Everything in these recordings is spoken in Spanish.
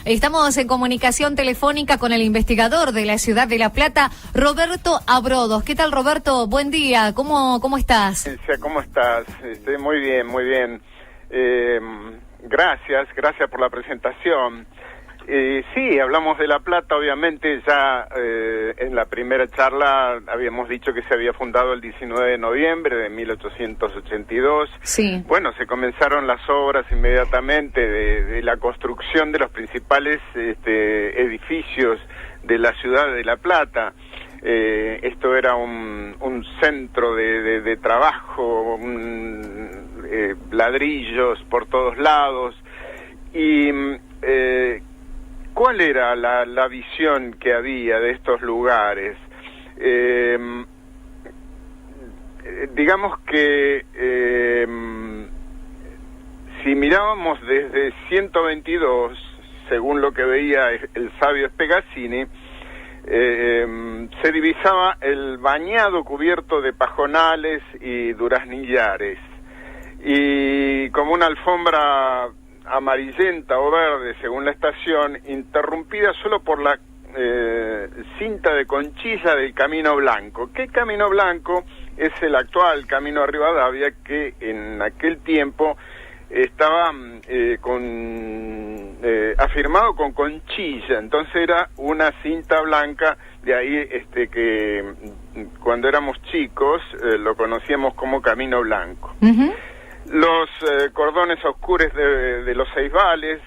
Estamos en comunicación telefónica con el investigador de la ciudad de La Plata, Roberto Abrodos. ¿Qué tal, Roberto? Buen día. ¿Cómo estás? ¿Cómo estás? Muy bien, muy bien. Gracias por la presentación. Sí, hablamos de La Plata, obviamente ya en la primera charla habíamos dicho que se había fundado el 19 de noviembre de 1882. Sí. Bueno, se comenzaron las obras inmediatamente de la construcción de los principales edificios de la ciudad de La Plata. Esto era un centro de trabajo, ladrillos por todos lados. Y ¿cuál era la visión que había de estos lugares? Digamos que si mirábamos desde 122, según lo que veía el sabio Spegazzini, se divisaba el bañado cubierto de pajonales y duraznallares, y como una alfombra amarillenta o verde, según la estación, interrumpida solo por la cinta de conchilla del Camino Blanco. ¿Qué Camino Blanco? Es el actual Camino a Rivadavia, que en aquel tiempo estaba afirmado con conchilla, entonces era una cinta blanca. De ahí que cuando éramos chicos lo conocíamos como Camino Blanco. Uh-huh. Los cordones oscuros de los 6 vales,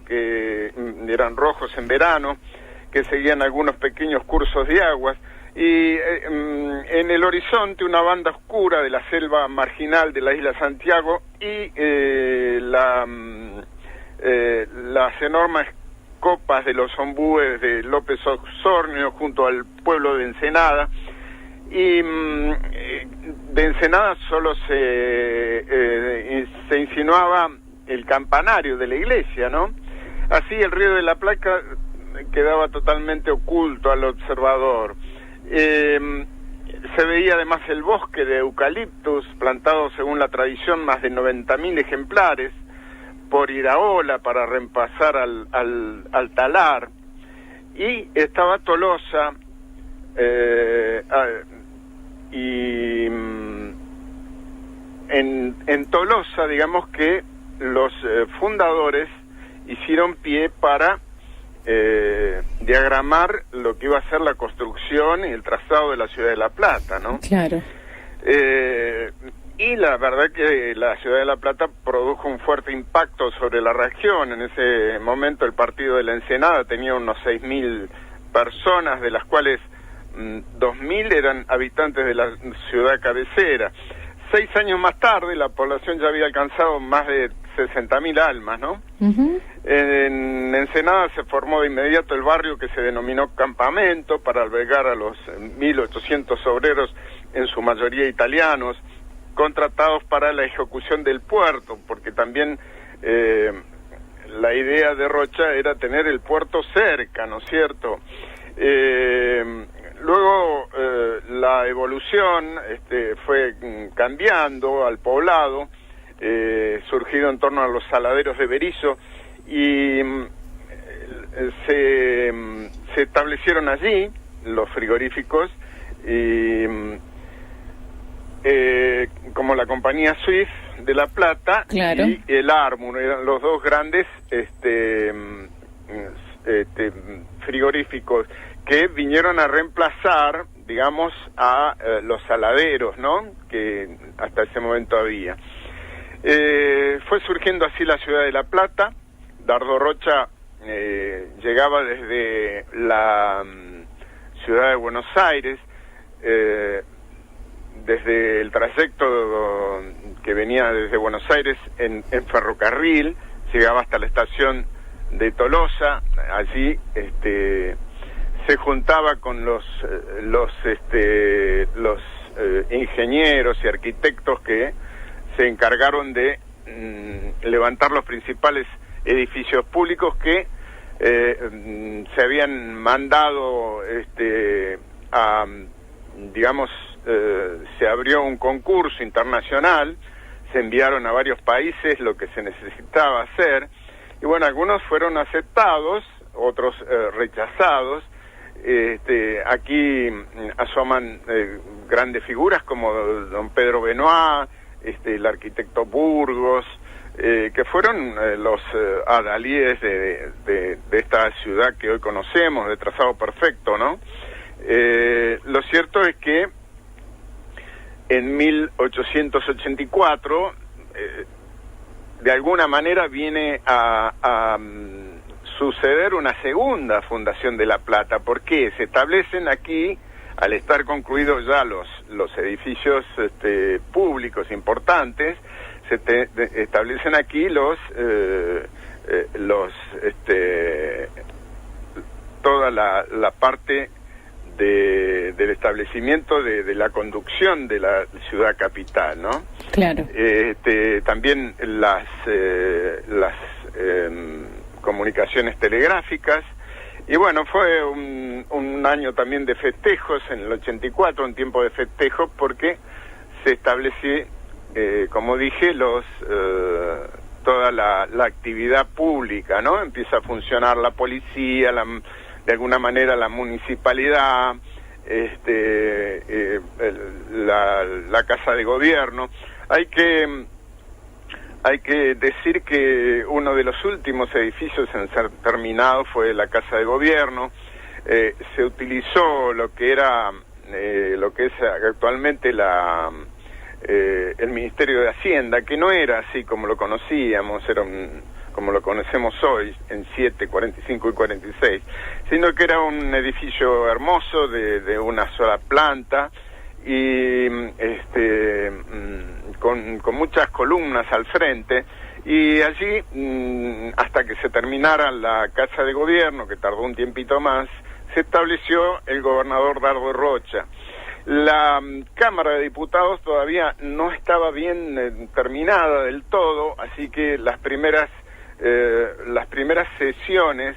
que eran rojos en verano, que seguían algunos pequeños cursos de aguas, y en el horizonte una banda oscura de la selva marginal de la isla Santiago y las enormes copas de los ombúes de López Osornio junto al pueblo de Ensenada. Y de Ensenada solo se insinuaba el campanario de la iglesia, ¿no? Así el río de la Plata quedaba totalmente oculto al observador. Se veía además el bosque de eucaliptus, plantado según la tradición más de 90.000 ejemplares, por Iraola para reemplazar al talar. Y estaba Tolosa, y en Tolosa, digamos que los fundadores hicieron pie para diagramar lo que iba a ser la construcción y el trazado de la ciudad de La Plata, ¿no? Claro. Y la verdad que la ciudad de La Plata produjo un fuerte impacto sobre la región. En ese momento el partido de la Ensenada tenía unos 6.000 personas, de las cuales 2.000 eran habitantes de la ciudad cabecera. 6 años más tarde la población ya había alcanzado más de 60.000 almas, ¿no? Uh-huh. En Ensenada se formó de inmediato el barrio que se denominó Campamento para albergar a los 1.800 obreros, en su mayoría italianos, contratados para la ejecución del puerto, porque también la idea de Rocha era tener el puerto cerca, ¿no es cierto? Luego la evolución fue cambiando al poblado, surgido en torno a los saladeros de Berisso, y se establecieron allí los frigoríficos, y como la compañía Swift de La Plata, claro, y el Armour, eran los dos grandes frigoríficos que vinieron a reemplazar, digamos, a los saladeros, ¿no?, que hasta ese momento había. Fue surgiendo así la ciudad de La Plata. Dardo Rocha llegaba desde la ciudad de Buenos Aires, desde el trayecto que venía desde Buenos Aires en ferrocarril, llegaba hasta la estación de Tolosa. Allí se juntaba con los ingenieros y arquitectos que se encargaron de levantar los principales edificios públicos que se habían mandado digamos, se abrió un concurso internacional, se enviaron a varios países lo que se necesitaba hacer, Y bueno, algunos fueron aceptados, otros rechazados. Aquí asoman grandes figuras como don Pedro Benoit, el arquitecto Burgos, que fueron los adalíes de esta ciudad que hoy conocemos, de trazado perfecto, ¿no? Lo cierto es que en 1884, de alguna manera viene a suceder una segunda fundación de La Plata. ¿Por qué? Se establecen aquí, al estar concluidos ya los edificios públicos importantes, establecen aquí toda la parte del establecimiento de la conducción de la ciudad capital, ¿no? Claro. También las comunicaciones telegráficas. Y bueno, fue un año también de festejos, en el 84, un tiempo de festejos, porque se establece, como dije, toda la actividad pública, ¿no? Empieza a funcionar la policía, de alguna manera la municipalidad, la casa de gobierno. Hay que decir que uno de los últimos edificios en ser terminado fue la Casa de Gobierno. Se utilizó lo que es actualmente el Ministerio de Hacienda, que no era así como lo conocíamos, era como lo conocemos hoy, en 7, 45 y 46, sino que era un edificio hermoso de una sola planta, y con muchas columnas al frente, y allí hasta que se terminara la Casa de Gobierno, que tardó un tiempito más, se estableció el gobernador Dardo Rocha. La Cámara de Diputados todavía no estaba bien terminada del todo, así que las primeras sesiones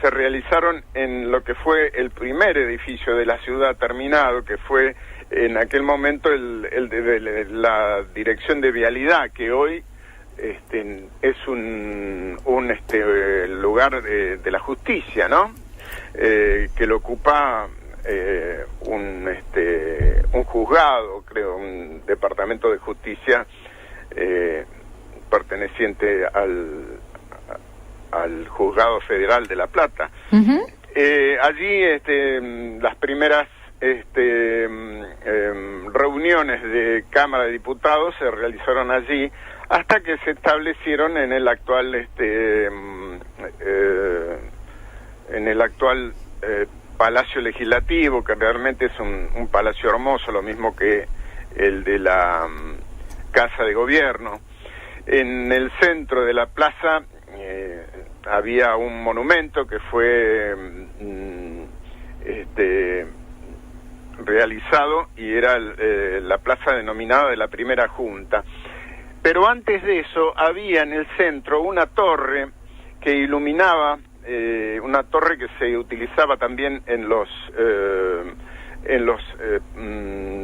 se realizaron en lo que fue el primer edificio de la ciudad terminado, que fue en aquel momento el de la Dirección de Vialidad, que hoy es un lugar de la justicia, ¿no? Que lo ocupa un juzgado, creo, un departamento de justicia perteneciente al Juzgado Federal de La Plata. Uh-huh. Allí las primeras reuniones de Cámara de Diputados se realizaron allí, hasta que se establecieron en el actual Palacio Legislativo, que realmente es un palacio hermoso, lo mismo que el de la Casa de Gobierno. En el centro de la plaza había un monumento que fue realizado, y era la plaza denominada de la Primera Junta. Pero antes de eso había en el centro una torre que iluminaba, una torre que se utilizaba también en los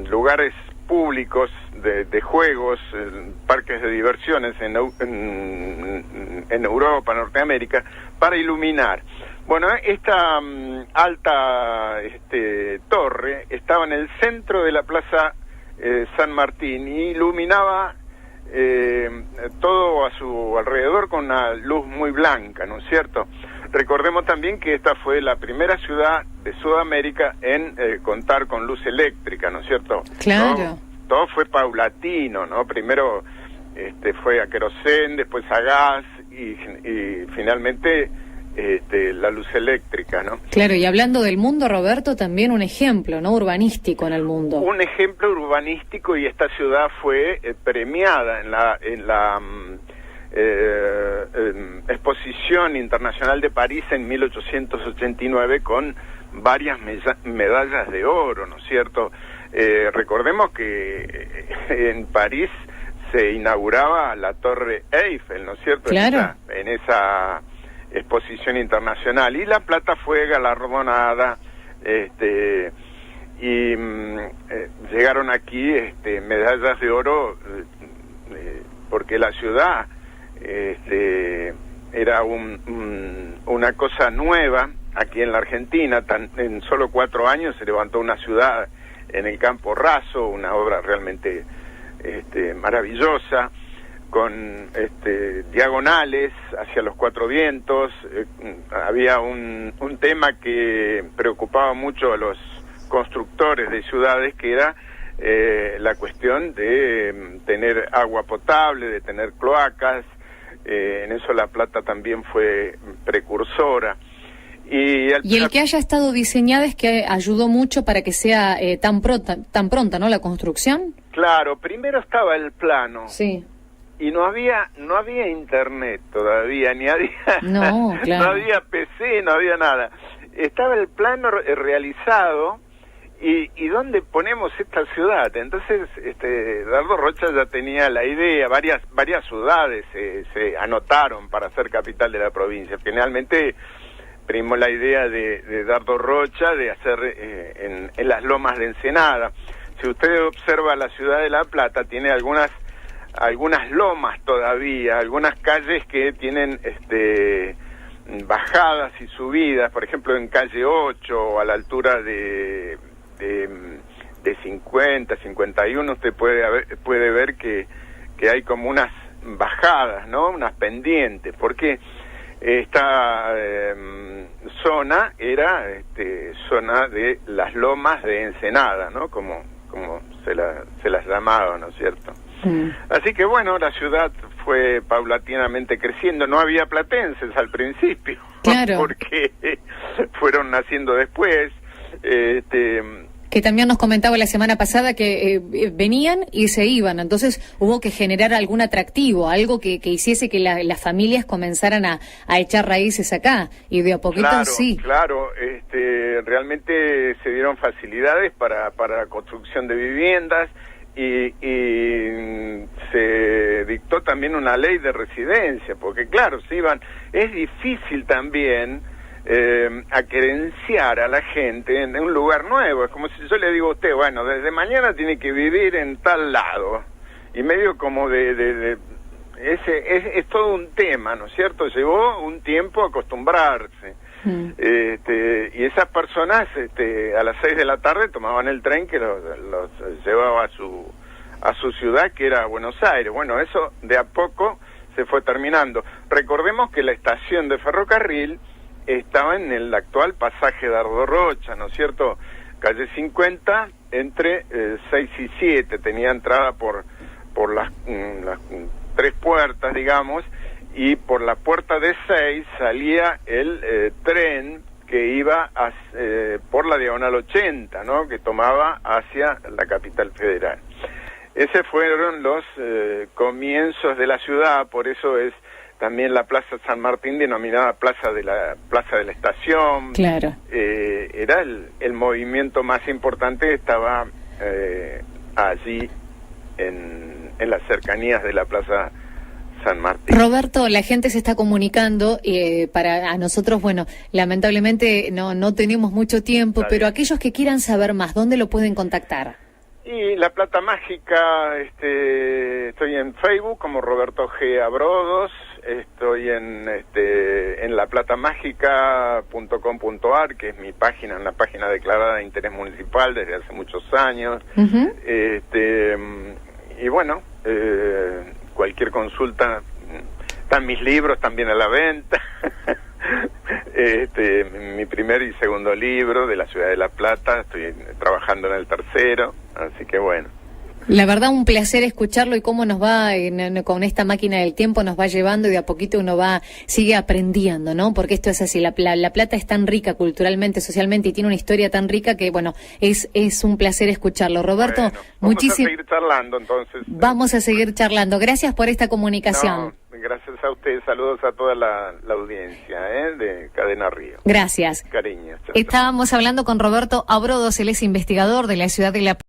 lugares públicos de juegos, parques de diversiones en Europa, Norteamérica, para iluminar. Bueno, esta alta torre estaba en el centro de la Plaza San Martín, y iluminaba todo a su alrededor con una luz muy blanca, ¿no es cierto? Recordemos también que esta fue la primera ciudad de Sudamérica en contar con luz eléctrica, ¿no es cierto? Claro. Todo fue paulatino, ¿no? Primero fue a querosén, después a gas, y finalmente la luz eléctrica, ¿no? Claro, y hablando del mundo, Roberto, también un ejemplo, ¿no? Urbanístico en el mundo. Un ejemplo urbanístico, y esta ciudad fue premiada en la Exposición Internacional de París en 1889 con varias medallas de oro, ¿no es cierto? Recordemos que en París se inauguraba la Torre Eiffel, ¿no es cierto? Claro. En esa exposición internacional, y La Plata fue galardonada, y llegaron aquí medallas de oro, porque la ciudad era una cosa nueva aquí en la Argentina. En solo 4 años se levantó una ciudad en el campo raso, una obra realmente maravillosa, con diagonales hacia los 4 vientos. Había un tema que preocupaba mucho a los constructores de ciudades, que era la cuestión de tener agua potable, de tener cloacas. En eso La Plata también fue precursora. Y el que haya estado diseñada es que ayudó mucho para que sea tan pronta, ¿no?, la construcción. Claro, primero estaba el plano. Sí. Y no había internet todavía, claro. No había PC, no había nada. Estaba el plano realizado y dónde ponemos esta ciudad. Entonces, Dardo Rocha ya tenía la idea. Varias ciudades se anotaron para ser capital de la provincia. Finalmente primó la idea de Dardo Rocha de hacer en las lomas de Ensenada. Si usted observa la ciudad de La Plata, tiene algunas lomas todavía, algunas calles que tienen bajadas y subidas. Por ejemplo, en calle 8, a la altura de 50, 51, usted puede ver que hay como unas bajadas, ¿no?, unas pendientes, porque esta zona era zona de las lomas de Ensenada, ¿no?, como se las llamaba, ¿no es cierto? Así que bueno, la ciudad fue paulatinamente creciendo. No había platenses al principio, claro, porque fueron naciendo después. Que también nos comentaba la semana pasada que venían y se iban, entonces hubo que generar algún atractivo, algo que hiciese que las familias comenzaran a echar raíces acá, y de a poquito sí. Claro, realmente se dieron facilidades para la construcción de viviendas, y se dictó también una ley de residencia, porque claro, se iban. Es difícil también a querenciar a la gente en un lugar nuevo. Es como si yo le digo a usted, bueno, desde mañana tiene que vivir en tal lado, y medio como es todo un tema, ¿no es cierto? Llevó un tiempo acostumbrarse. Y esas personas a las 6 de la tarde tomaban el tren que los llevaba a su ciudad, que era Buenos Aires. Bueno, eso de a poco se fue terminando. Recordemos que la estación de ferrocarril estaba en el actual pasaje Dardo Rocha, ¿no es cierto? Calle 50, entre 6 y 7, tenía entrada por las 3 puertas, digamos, y por la puerta de 6 salía el tren que iba por la diagonal 80, ¿no?, que tomaba hacia la capital federal. Esos fueron los comienzos de la ciudad. Por eso es también la Plaza San Martín denominada Plaza de la Estación. Claro. Era el movimiento más importante, estaba allí en las cercanías de la Plaza San Martín. Roberto, la gente se está comunicando, a nosotros, bueno, lamentablemente no tenemos mucho tiempo, pero aquellos que quieran saber más, ¿dónde lo pueden contactar? Y La Plata Mágica, estoy en Facebook como Roberto G. Abrodos, estoy en laplatamágica.com.ar, que es mi página, una página declarada de interés municipal desde hace muchos años. Y bueno, cualquier consulta, están mis libros también a la venta. Mi primer y segundo libro de la ciudad de La Plata, estoy trabajando en el tercero, así que bueno. La verdad, un placer escucharlo y cómo nos va con esta máquina del tiempo, nos va llevando y de a poquito uno sigue aprendiendo, ¿no? Porque esto es así, la Plata es tan rica culturalmente, socialmente, y tiene una historia tan rica que, bueno, es un placer escucharlo. Roberto, bueno, vamos a seguir charlando, entonces. Vamos a seguir charlando. Gracias por esta comunicación. Gracias a usted, saludos a toda la audiencia de Cadena Río. Gracias. Cariños. Estábamos hablando con Roberto Abrodos, él es investigador de la ciudad de La Plata.